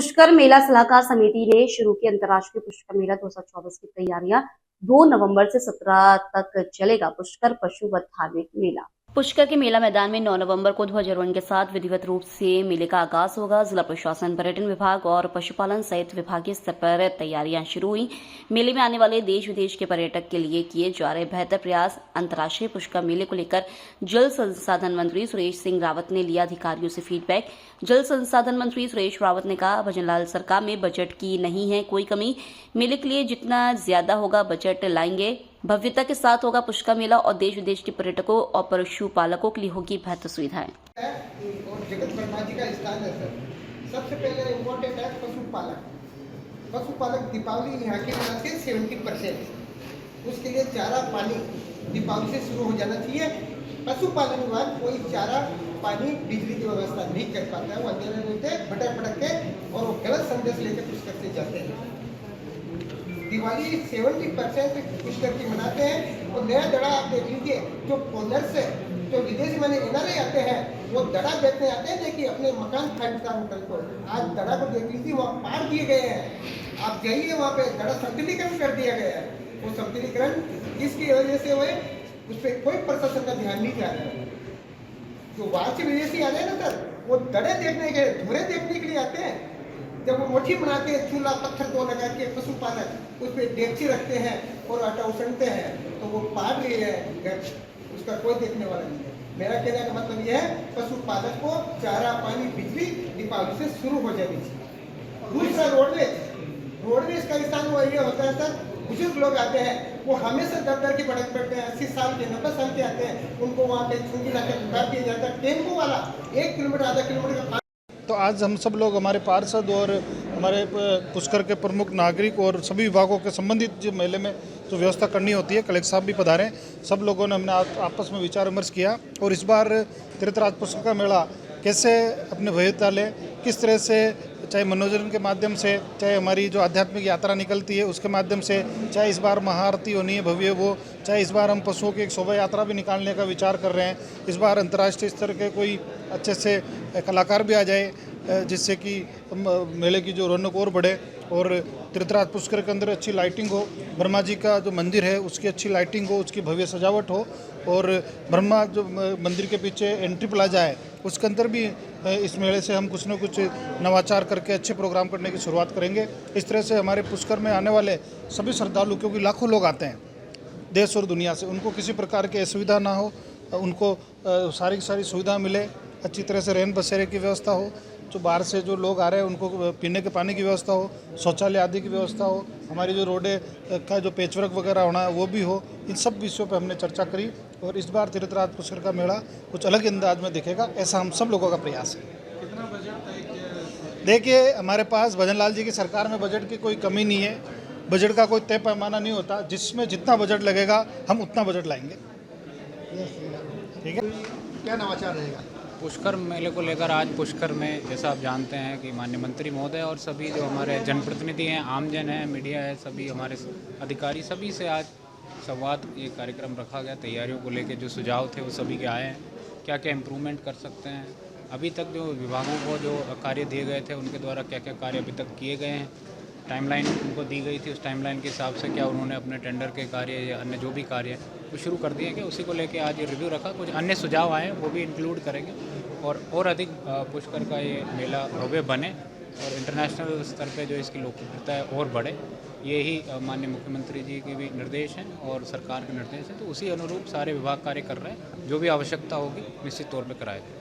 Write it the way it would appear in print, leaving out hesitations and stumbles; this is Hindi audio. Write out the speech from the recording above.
पुष्कर मेला सलाहकार समिति ने शुरू की अंतर्राष्ट्रीय पुष्कर मेला 2024 की तैयारियां। 2 नवंबर से 17 तक चलेगा पुष्कर पशु व धार्मिक मेला। पुष्कर के मेला मैदान में 9 नवंबर को ध्वजारोहण के साथ विधिवत रूप से मेले का आगाज होगा। जिला प्रशासन, पर्यटन विभाग और पशुपालन सहित विभागीय स्तर पर तैयारियां शुरू हुई। मेले में आने वाले देश विदेश के पर्यटक के लिए किए जा रहे बेहतर प्रयास। अंतर्राष्ट्रीय पुष्कर मेले को लेकर जल संसाधन मंत्री सुरेश सिंह रावत ने लिया अधिकारियों से फीडबैक। जल संसाधन मंत्री सुरेश रावत ने कहा, भजनलाल सरकार में बजट की नहीं है कोई कमी। मेले के लिए जितना ज्यादा होगा बजट लाएंगे। भव्यता के साथ होगा पुष्कर मेला और देश विदेश के पर्यटकों और पशुपालकों के लिए होगी बेहतर सुविधाएं। और जगत वर्मा जी का स्थान है सर। सबसे पहले इम्पोर्टेंट है पशुपालक। पशुपालक दीपावली यहाँ के मनाते हैं 70%। उसके लिए चारा पानी दीपावली से शुरू हो जाना चाहिए। पशुपालन विभाग कोई चारा पानी बिजली की व्यवस्था नहीं कर पाता है। वो अंधेरे रहते भटक भटक के और वो गलत संदेश लेकर पुष्कर से जाते हैं। दिवाली 70% पुष्कर की मनाते हैं। और नया दड़ा आप देख लीजिए, जो फोनर्स है, जो विदेशी माने एनआरआई आते हैं, वो दड़ा बेचने आते हैं। देखिए अपने मकान खरीदता होटल को, आज दड़ा को देख लीजिए, वहाँ पार दिए गए हैं। आप जाइए वहाँ पे दड़ा संतुलीकरण कर दिया गया है। वो संतुलीकरण किसकी वजह से हुए, उस पर कोई प्रशासन का ध्यान नहीं जा रहा है। जो बाहर से विदेशी आ रहे हैं ना सर, वो दड़े देखने के, धुरे देखने के लिए आते हैं। जब वो मोठी बनाते हैं, चूल्हा पत्थर दो लगा के पशुपालक उस पर डेगची रखते हैं और आटा उसनते हैं, तो वो पार ले हैं, उसका कोई देखने वाला नहीं है। मेरा कहने का मतलब यह है, पशुपालक को चारा पानी बिजली दीपावली से शुरू हो जानी चाहिए। दूसरा रोडवेज का स्थान वो ये होता है सर, बुजुर्ग लोग आते हैं, वो हमेशा दर की भड़क पड़ते हैं। 80 साल के 90 साल के आते हैं, उनको वहाँ पे चुंगी लाकर उतार दिया जाता है। टेम्पो वाला 1 किलोमीटर आधा किलोमीटर का। तो आज हम सब लोग, हमारे पार्षद और हमारे पुष्कर के प्रमुख नागरिक और सभी विभागों के संबंधित जो मेले में जो व्यवस्था करनी होती है, कलेक्टर साहब भी पधारे, सब लोगों ने हमने आपस में विचार विमर्श किया। और इस बार तीर्थराज पुष्कर का मेला कैसे अपने भव्यता ले, किस तरह से, चाहे मनोरंजन के माध्यम से, चाहे हमारी जो आध्यात्मिक यात्रा निकलती है उसके माध्यम से, चाहे इस बार महाआरती होनी है भव्य वो, चाहे इस बार हम पशुओं की एक शोभा यात्रा भी निकालने का विचार कर रहे हैं। इस बार अंतर्राष्ट्रीय स्तर के कोई अच्छे से कलाकार भी आ जाए, जिससे कि मेले की जो रौनक और बढ़े। और तीर्थराज पुष्कर के अंदर अच्छी लाइटिंग हो, ब्रह्मा जी का जो मंदिर है उसकी अच्छी लाइटिंग हो, उसकी भव्य सजावट हो। और ब्रह्मा जो मंदिर के पीछे एंट्री प्लाजा है उसके अंदर भी इस मेले से हम कुछ न कुछ नवाचार करके अच्छे प्रोग्राम करने की शुरुआत करेंगे। इस तरह से हमारे पुष्कर में आने वाले सभी श्रद्धालु, क्योंकि लाखों लोग आते हैं देश और दुनिया से, उनको किसी प्रकार की असुविधा ना हो, उनको सारी की सारी सुविधा मिले, अच्छी तरह से रहन बसेरे की व्यवस्था हो, जो बाहर से जो लोग आ रहे हैं उनको पीने के पानी की व्यवस्था हो, शौचालय आदि की व्यवस्था हो, हमारी जो रोडें का जो पेचवर्क वगैरह होना है वो भी हो। इन सब विषयों पर हमने चर्चा करी। और इस बार तीर्थराज पुष्कर का मेला कुछ अलग अंदाज में दिखेगा, ऐसा हम सब लोगों का प्रयास है। कितना बजट तय किया? देखिए, हमारे पास भजनलाल जी की सरकार में बजट की कोई कमी नहीं है। बजट का कोई तय पैमाना नहीं होता, जिसमें जितना बजट लगेगा हम उतना बजट लाएंगे। ठीक है। क्या नवाचार रहेगा? पुष्कर मेले को लेकर आज पुष्कर में, जैसा आप जानते हैं कि माननीय मंत्री महोदय और सभी जो हमारे जनप्रतिनिधि हैं, आमजन हैं, मीडिया है, सभी हमारे अधिकारी, सभी से आज संवाद ये कार्यक्रम रखा गया। तैयारियों को लेकर जो सुझाव थे वो सभी के आए हैं, क्या क्या इम्प्रूवमेंट कर सकते हैं। अभी तक जो विभागों को जो कार्य दिए गए थे उनके द्वारा क्या क्या कार्य अभी तक किए गए हैं, टाइमलाइन उनको दी गई थी, उस टाइमलाइन के हिसाब से क्या उन्होंने अपने टेंडर के कार्य या अन्य जो भी कार्य है वो शुरू कर दिए कि उसी को लेके आज ये रिव्यू रखा। कुछ अन्य सुझाव आए वो भी इंक्लूड करेंगे और अधिक पुष्कर का ये मेला भव्य बने और इंटरनेशनल स्तर पे जो इसकी लोकप्रियता है और बढ़े। यही माननीय मुख्यमंत्री जी के भी निर्देश हैं और सरकार के निर्देश हैं। तो उसी अनुरूप सारे विभाग कार्य कर रहे हैं। जो भी आवश्यकता होगी निश्चित तौर पर कराया जाए।